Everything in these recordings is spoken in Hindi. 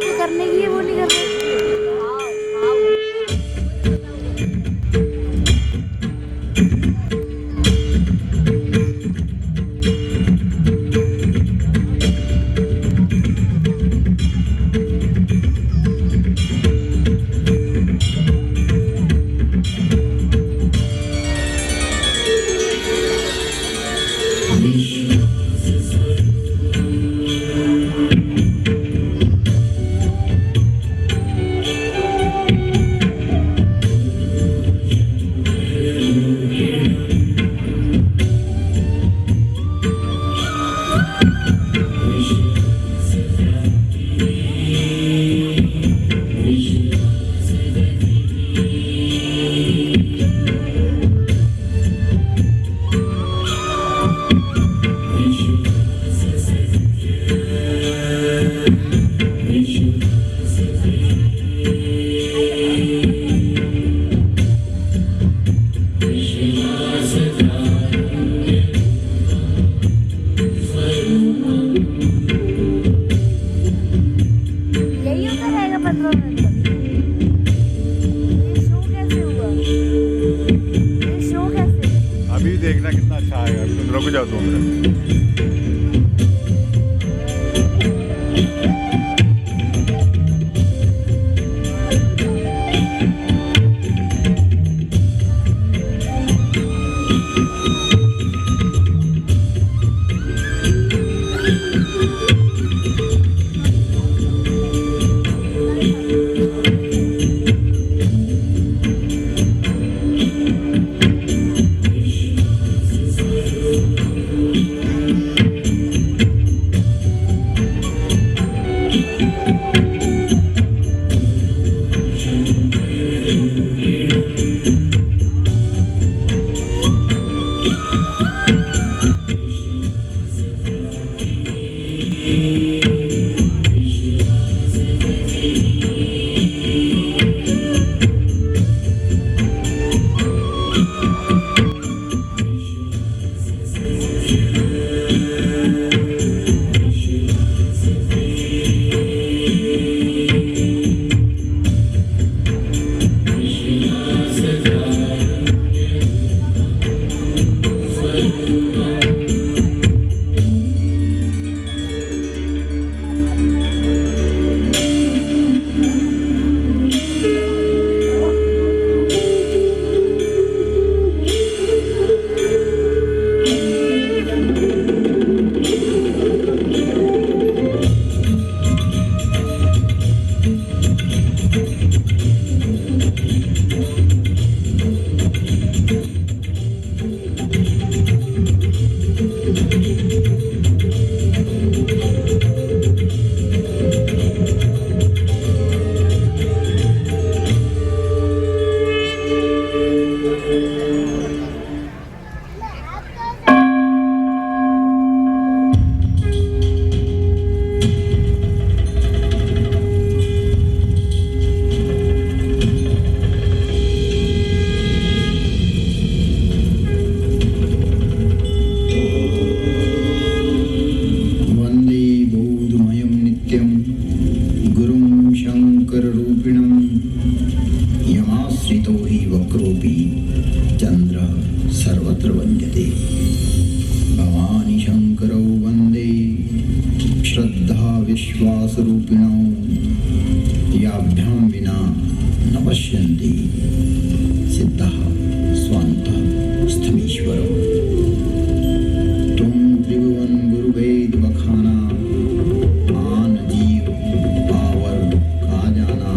जो करने की है वो नहीं कर रहे। अभी देखना कितना अच्छा आएगा। तुम रुक जाओ 2 मिनट। विश्वासरूपिणो याभ्यां विना न पश्यन्ति सिद्धः स्वान्तः स्थमीश्वरो तुम त्रिभुवन गुरुवेद बखाना आन जीव पावर का जाना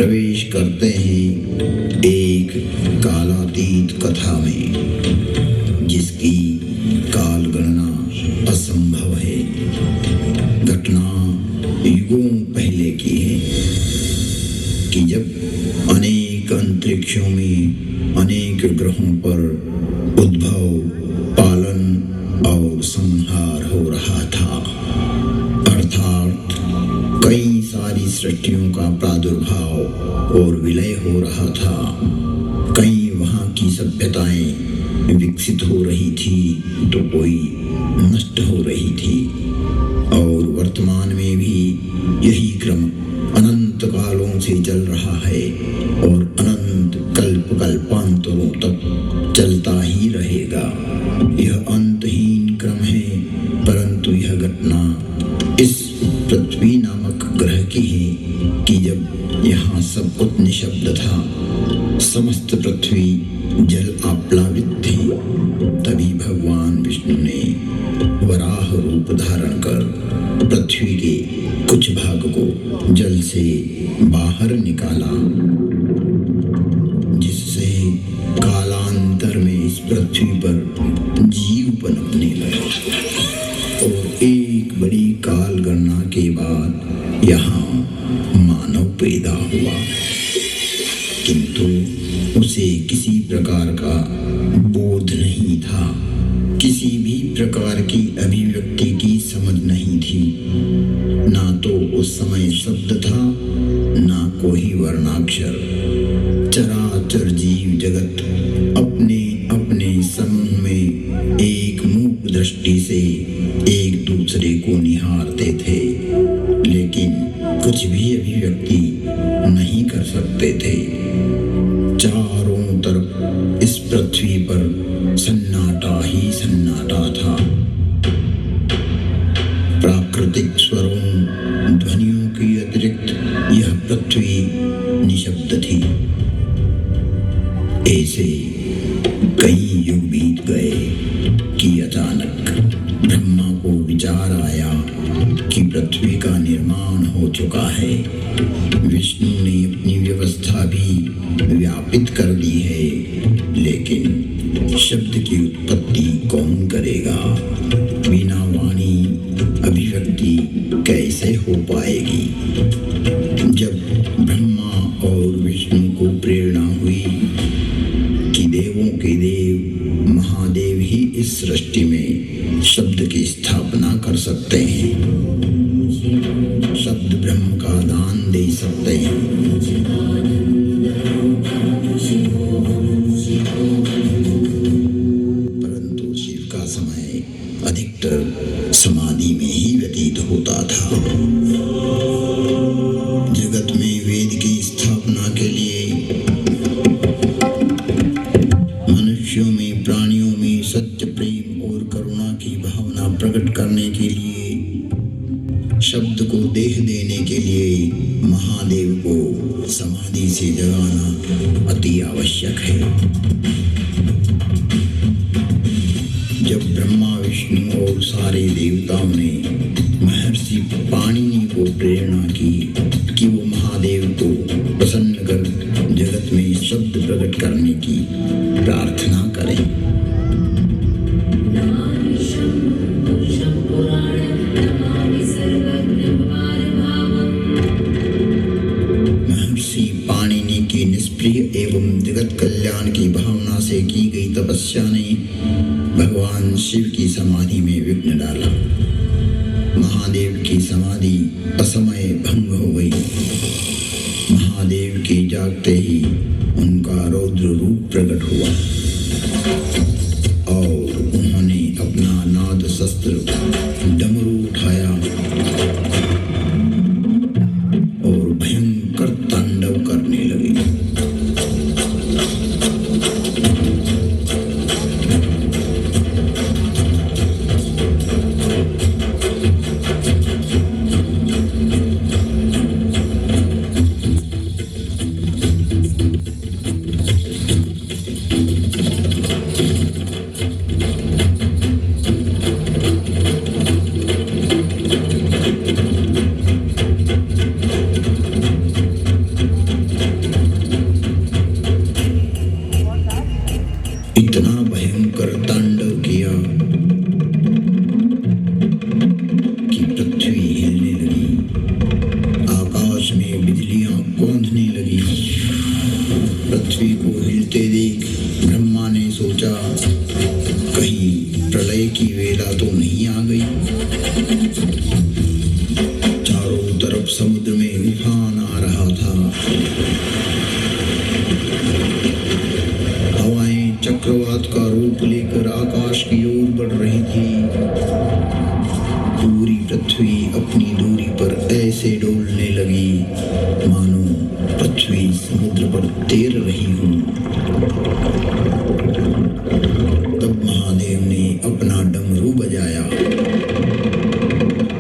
प्रवेश करते हैं एक कालातीत कथा में, जिसकी काल गणना असंभव है। घटना युगों पहले की है कि जब अनेक अंतरिक्षों में अनेक ग्रहों पर उद्भव, पालन और संहार हो रहा था। अर्थात कई सारी सृष्टियों का प्रादुर्भाव और विलय हो रहा था। कई वहाँ की सभ्यताएं विकसित हो रही थी तो कोई नष्ट हो रही थी, और वर्तमान में भी यही क्रम अनंत कालों से चल रहा है और अनंत कल्प कल्पांतरों तक चलता ही रहेगा। यह अंतहीन क्रम है, परंतु यह घटना इस पृथ्वी नामक ग्रह की है कि जब यहाँ सब कुछ निशब्द था, समस्त पृथ्वी जल आप्लावित थी, तभी भगवान विष्णु ने वराह रूप धारण कर पृथ्वी के कुछ भाग को जल से बाहर निकाला, जिससे कालांतर में इस पृथ्वी पर जीव पनपने लगे और एक बड़ी काल गणना के बाद यहाँ मानव पैदा हुआ। किंतु उसे किसी प्रकार का बोध नहीं था, किसी भी प्रकार की अभिव्यक्ति की समझ नहीं थी। ना तो उस समय शब्द था, ना कोई वर्णाक्षर। चराचर जीव जगत अपने अपने समूह में एक मूक दृष्टि से एक दूसरे को निहारते थे, लेकिन कुछ भी अभिव्यक्ति नहीं कर सकते थे। चारों तरफ इस पृथ्वी पर सन्नाटा ही सन्नाटा था। प्राकृतिक स्वरों, ध्वनियों के अतिरिक्त यह पृथ्वी निशब्द थी। ऐसे कई युग बीत गए कि अचानक ब्रह्मा को विचार आया कि पृथ्वी का निर्माण हो चुका है। विष्णु ने अपनी व्यवस्था भी व्यापित कर दी है, लेकिन शब्द की उत्पत्ति कौन करेगा? बिना वाणी अभिव्यक्ति कैसे हो पाएगी? जब ब्रह्मा और विष्णु को प्रेरणा हुई कि देवों के देव महादेव ही इस सृष्टि में शब्द की स्थापना कर सकते हैं, शब्द ब्रह्म का दान दे सकते हैं, परंतु शिव का समय अधिकतर समाधि में ही व्यतीत होता था। जगत में वेद की स्थापना के लिए, मनुष्यों में, प्राणियों में सत्य, प्रेम और करुणा की भावना प्रकट करने के लिए, शब्द को देह देने के लिए महादेव को समाधि से जगाना अति आवश्यक है। जब ब्रह्मा, विष्णु और सारे देवताओं ने महर्षि पाणिनि को प्रेरणा की कि वो महादेव को प्रसन्न कर जगत में शब्द प्रकट करने की प्रार्थना करें, महर्षि पाणिनि की निष्प्रिय एवं जगत कल्याण की भावना से की गई तपस्या ने भगवान शिव की समाधि में विघ्न डाला। महादेव की समाधि असमय भंग हो गई। महादेव के जागते ही उनका रौद्र रूप प्रकट हुआ और उन्होंने अपना नाद शस्त्र डमरू उठाया और भयंकर तांडव करने लगे। तैर रही हूँ। तब महादेव ने अपना डमरू बजाया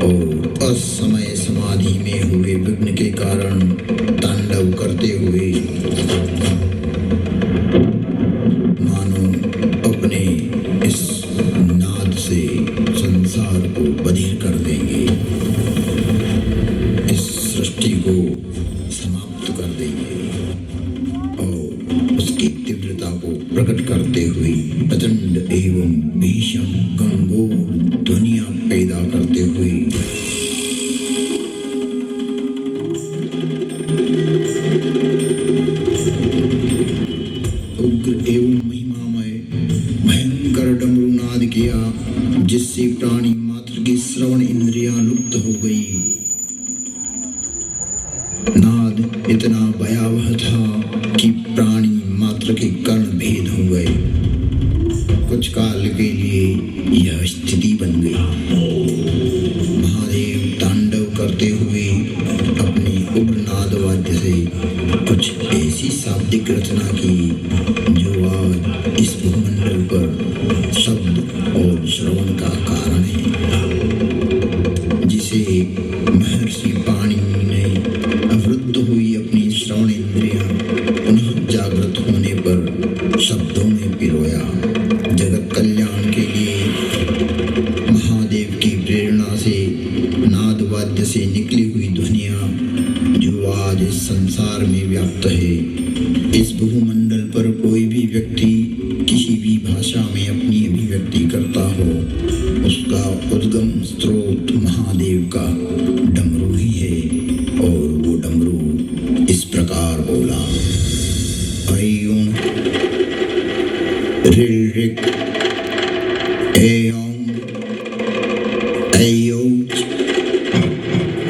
और असमय समाधि में हुए विघ्न के कारण तांडव करते हुए मानो अपने इस नाद से संसार को बधिर कर देंगे, इस सृष्टि को समाप्त कर देंगे और उसकी तीव्रता को प्रकट करते हुए प्रचंड एवं भीषण गंभीर ध्वनियां पैदा करते हुए उग्र एवं महिमामय भयंकर डमरू नाद किया, जिससे प्राणी मात्र की श्रवण इंद्रियां लुप्त हो गई। नाद इतना भयावह था कि प्राणी मात्र के कर्ण भेद हो गए। कुछ काल के लिए यह स्थिति बन गई। महादेव तांडव करते हुए अपने उग्र नाद वाद्य से कुछ ऐसी शाब्दिक रचना की जो आज इस भूमंडल पर शब्द और श्रवण का कारण है, जिसे महर्षि पाणिनि ने अवरुद्ध हुई अपनी श्रवण इंद्रियां पुनः जागृत होने पर शब्दों में पिरोया। जगत कल्याण के लिए महादेव की प्रेरणा से नाद वाद्य से निकली हुई ध्वनियां जो आज इस संसार में व्याप्त है। इस भूमंडल पर कोई भी व्यक्ति किसी भी भाषा में अपनी अभिव्यक्ति करता हो, उसका उद्गम स्रोत महादेव का डमरू ही है। और वो डमरू इस प्रकार बोला, ऐं ऋ ऋक् ऐं ऐऔच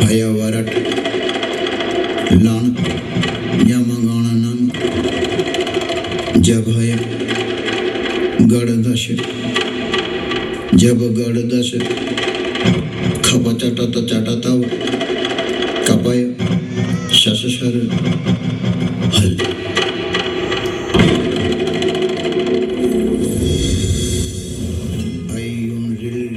हयवरट लण यमगणनं जभय गणदश जब गणदश खप चटत चटतव कपय शशशर हल। ऐं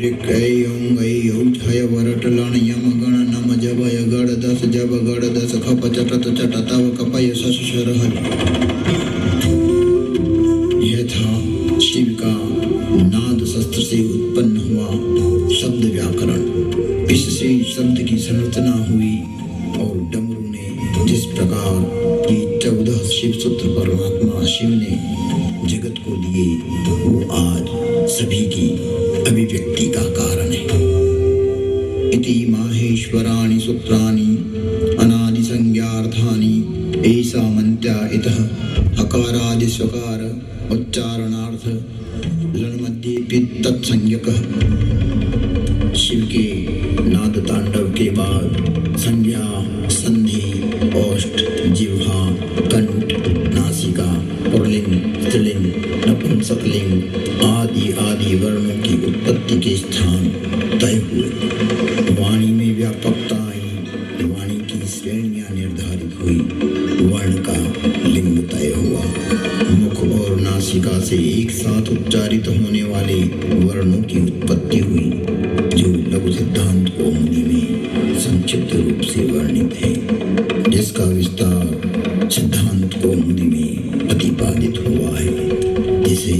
ऋ ऐं ऐऔच हयवरट लण यमगणनं जभय गणदश जब गणदश खप चटत चटतव कपय शशशर हल। यह था शिव का नाद शस्त्र से उत्पन्न हुआ शब्द व्याकरण। इससे शब्द की संरचना हुई और डमरू ने जिस प्रकार की 14 शिव सूत्र परमात्मा शिव ने जगत को दिए, वो आज सभी की अभिव्यक्ति का कारण है। इति माहेश्वराणि सूत्राणि अनादि संज्ञार्थानि ऐसा मंत्या इतः हकारादि स्वकार उच्चारणार्थ लणमध्ये तत्संज्ञकः। शिव के नाद तांडव के बाद संज्ञा, संधि, ओष्ठ, जिह्वा, कंठ, नासिका, पुरलिंग, स्त्रीलिंग, नपुंसकलिंग आदि आदि वर्णों की उत्पत्ति के स्थान तय हुए। वाणी में व्यापकता आई, वाणी की श्रेणियां निर्धारित हुई, वर्ण का लिंग तय हुआ। मुख और नासिका से एक साथ उच्चारित होने वाले वर्णों की उत्पत्ति हुई, जो लघु सिद्धांत कौमुदी में संक्षिप्त रूप से वर्णित है, जिसका विस्तार सिद्धांत कौमुदी में प्रतिपादित हुआ है, जिसे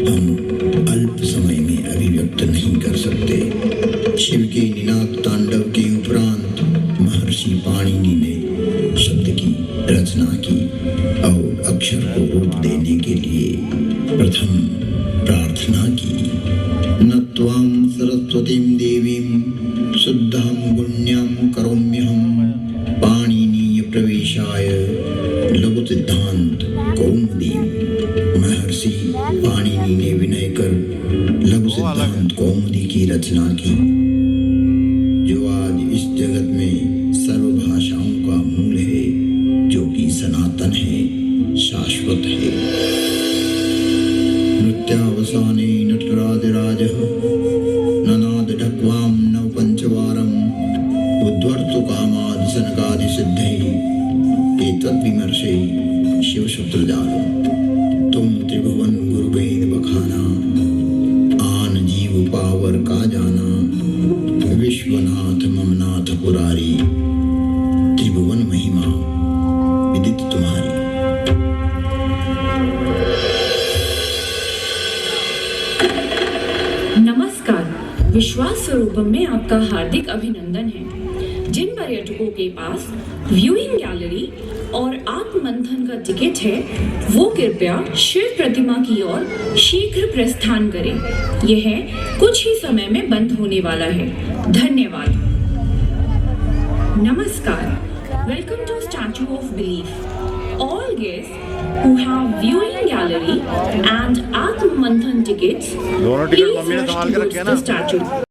हम अल्प समय में अभिव्यक्त नहीं कर सकते। शिव के निनाद तांडव के उपरांत महर्षि पाणिनि ने शब्द की रचना की और अक्षर को रूप देने के लिए प्रथम प्रार्थना की। नत्वां सरस्वतीं देवीं शुद्धां गुण्यां करोम्यहं पाणिनीय प्रवेशाय लघु सिद्धांत कौमुदी। महर्षि पाणिनि ने विनय कर लघु सिद्धांत कौमुदी की रचना की, जो आज इस जगत में सर्व भाषाओं का मूल है, जो कि सनातन है, शाश्वत है। नृत्यावसाने नटराजराजः ननाद ढक्वां नव पंचवारम् उद्वर्तु कामादि सनकादि सिद्धैः एतद्विमर्शे शिव सूत्र जालो, तुम त्रिभुवन गुरुवेद बखाना, आन जीव पावर का जाना, विश्वनाथ ममनाथ पुरारी, त्रिभुवन महिमा विदित तुम्हारी। नमस्कार, विश्वास स्वरूपम में आपका हार्दिक अभिनंदन है। जिन पर्यटकों के पास व्यूइंग गैलरी और आत्ममंथन का टिकट है, वो कृपया शिव प्रतिमा की ओर शीघ्र प्रस्थान करें। यह कुछ ही समय में बंद होने वाला है। धन्यवाद। नमस्कार, welcome to Statue of Belief. All guests who have viewing gallery and Atmantan tickets, दोनों टिकट please मम्मी ने rush संभाल के towards रखे हैं the ना। statue.